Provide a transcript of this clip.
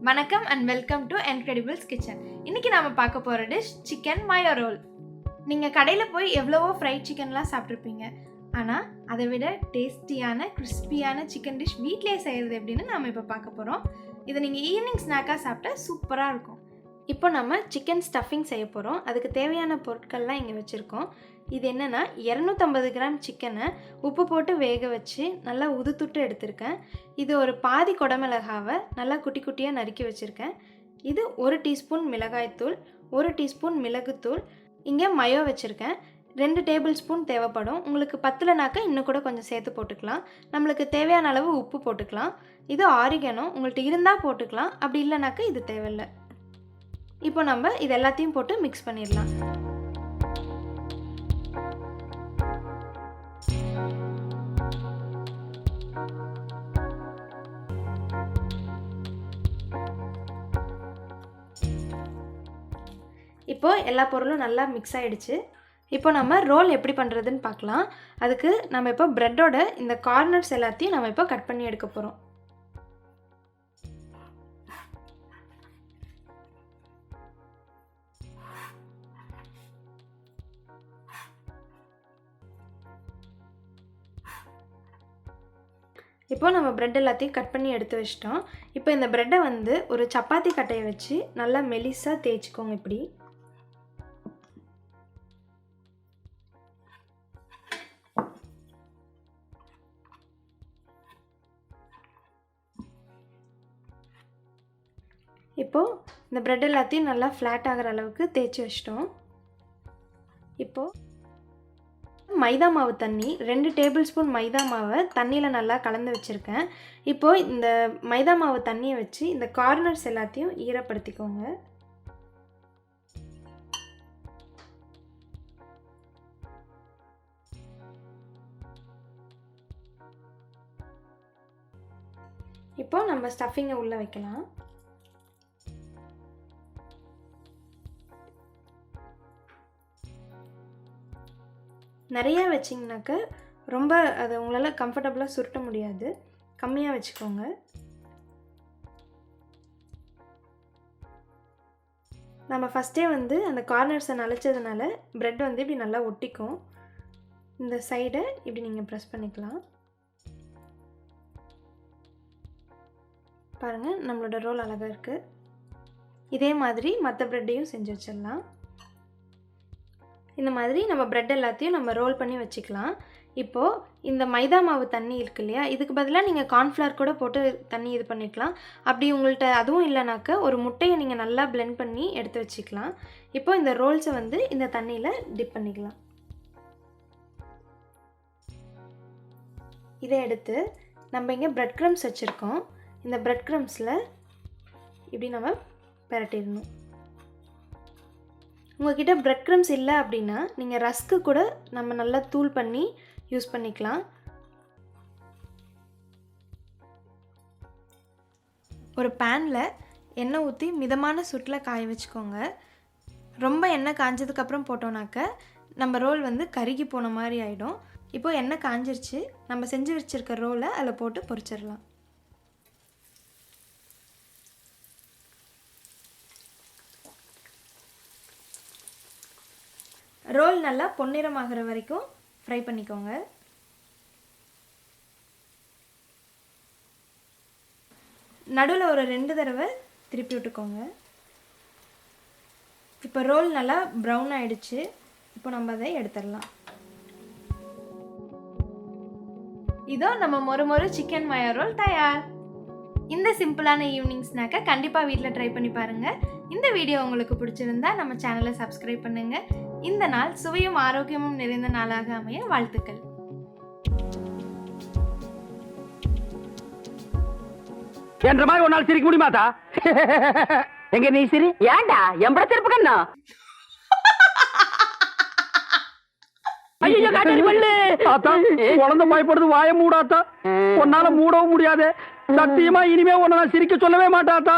வணக்கம் and welcome to Ncredibles kitchen. இன்னைக்கு நாம பார்க்க போற டிஷ் சிக்கன் மயோ ரோல். நீங்க கடையில் போய் எவ்வளவோ ஃப்ரைட் சிக்கன்லாம் சாப்பிட்ருப்பீங்க. ஆனால் அதை விட டேஸ்டியான கிறிஸ்பியான சிக்கன் டிஷ் வீட்டிலே செய்கிறது எப்படின்னு நாம் இப்போ பார்க்க போகிறோம். இதை நீங்கள் ஈவினிங் ஸ்நாக்காக சாப்பிட்டா சூப்பராக இருக்கும். இப்போ நம்ம சிக்கன் ஸ்டஃபிங் செய்ய போகிறோம். அதுக்கு தேவையான பொருட்கள்லாம் இங்கே வச்சுருக்கோம். இது என்னென்னா 250 கிராம் சிக்கனை உப்பு போட்டு வேக வச்சு நல்லா உதுத்துட்டு எடுத்திருக்கேன். இது ஒரு பாதி குடமிளகாவை நல்லா குட்டி குட்டியாக நறுக்கி வச்சுருக்கேன். இது 1 டீஸ்பூன் மிளகாய்த்தூள், 1 டீஸ்பூன் மிளகுத்தூள், இங்கே மயோ வச்சுருக்கேன். 2 டேபிள் ஸ்பூன் தேவைப்படும். உங்களுக்கு பத்தலைனாக்கா இன்னும் கூட கொஞ்சம் சேர்த்து போட்டுக்கலாம். நம்மளுக்கு தேவையான அளவு உப்பு போட்டுக்கலாம். இது ஆரிகனோ உங்கள்கிட்ட இருந்தால் போட்டுக்கலாம், அப்படி இல்லைனாக்கா இது தேவையில்லை. இப்போ நம்ம இது எல்லாத்தையும் போட்டு மிக்ஸ் பண்ணிடலாம். இப்போது எல்லா பொருளும் நல்லா மிக்ஸ் ஆகிடுச்சு. இப்போ நம்ம ரோல் எப்படி பண்ணுறதுன்னு பார்க்கலாம். அதுக்கு நம்ம இப்போ ப்ரெட்டோட இந்த கார்னர்ஸ் எல்லாத்தையும் நம்ம இப்போ கட் பண்ணி எடுக்க போகிறோம். இப்போ நம்ம ப்ரெட் எல்லாத்தையும் கட் பண்ணி எடுத்து வச்சிட்டோம். இப்போ இந்த ப்ரெட்டை வந்து ஒரு சப்பாத்தி கட்டையை வச்சு நல்லா மெலிசாக தேய்ச்சிக்கோங்க. இப்படி இப்போது இந்த ப்ரெட் எல்லாத்தையும் நல்லா ஃப்ளாட் ஆகிற அளவுக்கு தேய்ச்சி வச்சிட்டோம். இப்போது மைதா மாவு தண்ணி 2 டேபிள் ஸ்பூன் மைதா மாவை தண்ணியில் நல்லா கலந்து வச்சுருக்கேன். இப்போது இந்த மைதா மாவு தண்ணியை வச்சு இந்த கார்னர்ஸ் எல்லாத்தையும் ஈரப்படுத்திக்கோங்க. இப்போது நம்ம ஸ்டஃபிங்கை உள்ளே வைக்கலாம். நிறையா வச்சிங்கனாக்க ரொம்ப அது உங்களால் கம்ஃபர்டபுளாக சுருட்ட முடியாது. கம்மியாக வச்சுக்கோங்க. நம்ம ஃபஸ்ட்டே வந்து அந்த கார்னர்ஸை நனைச்சதுனால ப்ரெட் வந்து இப்படி நல்லா ஒட்டிக்கும். இந்த சைடை இப்படி நீங்கள் ப்ரெஸ் பண்ணிக்கலாம். பாருங்கள், நம்மளோட ரோல் அழகாக இருக்குது. இதே மாதிரி மற்ற ப்ரெட்டையும் செஞ்சு வச்சிடலாம். இந்த மாதிரி நம்ம ப்ரெட் எல்லாத்தையும் நம்ம ரோல் பண்ணி வச்சுக்கலாம். இப்போது இந்த மைதா மாவு தண்ணி இருக்கு இல்லையா, இதுக்கு பதிலாக நீங்கள் கார்ன்ஃப்ளவர் கூட போட்டு தண்ணி இது பண்ணிக்கலாம். அப்படி உங்கள்கிட்ட அதுவும் இல்லைனாக்க ஒரு முட்டையை நீங்கள் நல்லா பிளெண்ட் பண்ணி எடுத்து வச்சுக்கலாம். இப்போது இந்த ரோல்ஸை வந்து இந்த தண்ணியில் டிப் பண்ணிக்கலாம். இதை எடுத்து நம்ம இங்கே பிரெட் க்ரம்ஸ் வச்சுருக்கோம். இந்த பிரெட் க்ரம்ஸில் இப்படி நம்ம பிரட்டிடணும். உங்கள்கிட்ட பிரெட் க்ரம்ஸ் இல்லை அப்படின்னா நீங்கள் ரஸ்க்கு கூட நம்ம நல்லா தூள் பண்ணி யூஸ் பண்ணிக்கலாம். ஒரு பேனில் எண்ணெய் ஊற்றி மிதமான சூட்டில் காய வச்சுக்கோங்க. ரொம்ப எண்ணெய் காஞ்சதுக்கப்புறம் போட்டோன்னாக்க நம்ம ரோல் வந்து கருகி போன மாதிரி ஆகிடும். இப்போது எண்ணெய் காஞ்சிருச்சு. நம்ம செஞ்சு வச்சுருக்க ரோலை அதில் போட்டு பொரிச்சிடலாம். ரோல் நல்லா பொன்னிறமாகிற வரைக்கும் ஃப்ரை பண்ணிக்கோங்க. நடுவில் ஒரு 2 தடவை திருப்பி விட்டுக்கோங்க. இப்போ ரோல் நல்லா ப்ரௌன் ஆகிடுச்சு. இப்போ நம்ம அதை எடுத்துடலாம். இதோ நம்ம மொறு சிக்கன் மயோ ரோல் தயார். இந்த சிம்பிளான ஈவினிங் ஸ்நாக்கை கண்டிப்பாக வீட்டில் ட்ரை பண்ணி பாருங்கள். இந்த வீடியோ உங்களுக்கு பிடிச்சிருந்தா நம்ம சேனலை சப்ஸ்கிரைப் பண்ணுங்கள். இந்த நாள் சுவையும் ஆரோக்கியமும் நிறைந்த நாளாக அமைய வாழ்த்துக்கள். என்ற மாதிரி ஒரு நாள் சிரிக்க முடியுமாதா? எங்க நீ சிரி ஏண்டா எம்பட திருப்பு கண்ணா? ஐயோ காட்டடி பல்லு ஆத்தா, குழந்தை பயப்படுது, வாய மூடாத்தா. உன்னால மூடவும் முடியாது. சத்தியமா இனிமே உன்னை நான் சிரிக்க சொல்லவே மாட்டாத்தா.